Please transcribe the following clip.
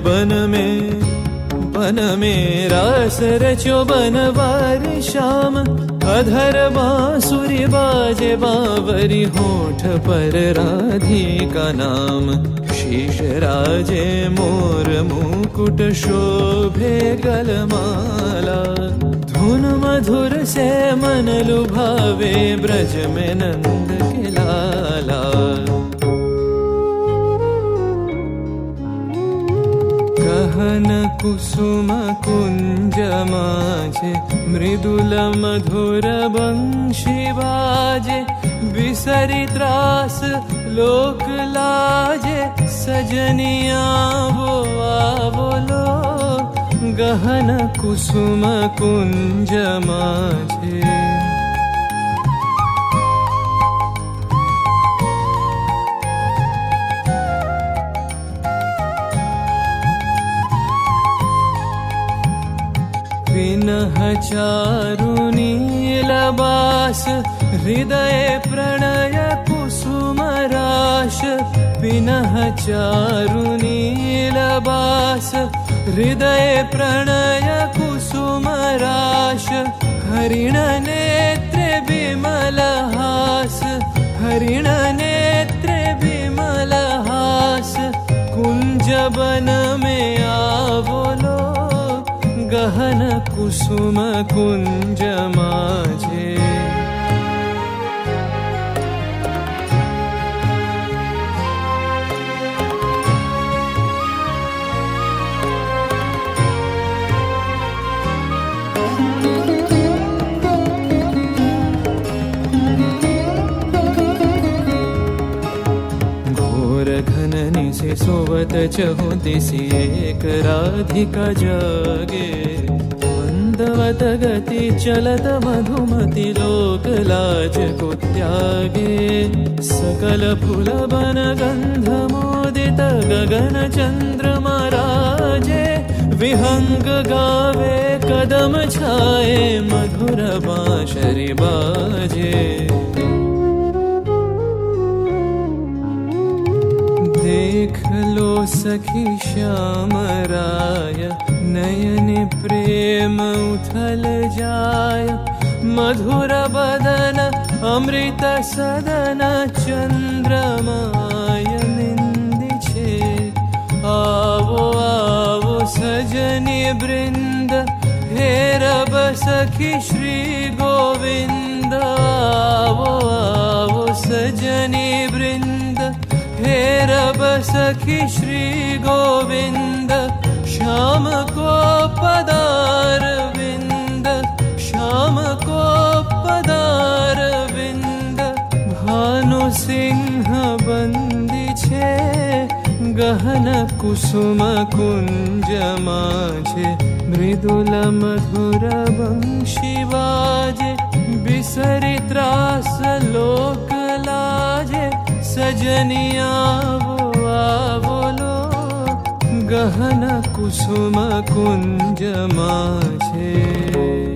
बन में रास रचो बनवारी श्याम। अधर बांसुरी बाजे बावरी, होठ पर राधिका नाम। शीश राजे मोर मुकुट शोभे गलमाला। धुन मधुर से मन लुभावे, ब्रज में नंद के लाला। गहन कुसुम कुंज माझे, मृदुल मधुर बंशी बाजे। बिसरी त्रास लोक लाजे, सजनिया वो बोलो। गहन कुसुम कुंज माझे। विनह चारु नीलबास, हृदय प्रणय कुसुम राश। विनह चारु नीलबास, हृदय प्रणय कुसुम राश। हरिण नेत्रे विमल हास, हरिण नेत्रे विमल हास। कुंज बन में आवोलो, गहन कुसुम कुंज माझे। घोर घननी से सोवत चहु दिसि, एक राधिका जागे। मंदवत गति चलत मधुमति, लोक लाज को त्यागे। सकल फूल बन गंध मोदित, गगन चंद्रमा राजे। विहंग गावे कदम छाए, मधुर बांसुरी बाजे। देख लो सखी श्याम राय, नयन प्रेम उथल जाय। मधुर बदन अमृत सदन, चंद्रमाय निंदी छे। आवो आवो सजनी वृंद, हेरब सखी श्री गोविंद। आवो आवो सजनी वृंद, हेरब सखी श्री गोविंद। श्याम को पदार विंद, श्याम को पदार विंद। भानु सिंह बंदी छे, गहन कुसुम कुंज माझे। मृदुल मधुर बंशी बाजे, बिसरी त्रास लोक लाजे। सजनिया वो बोलो, गहन कुसुम कुंज माझे।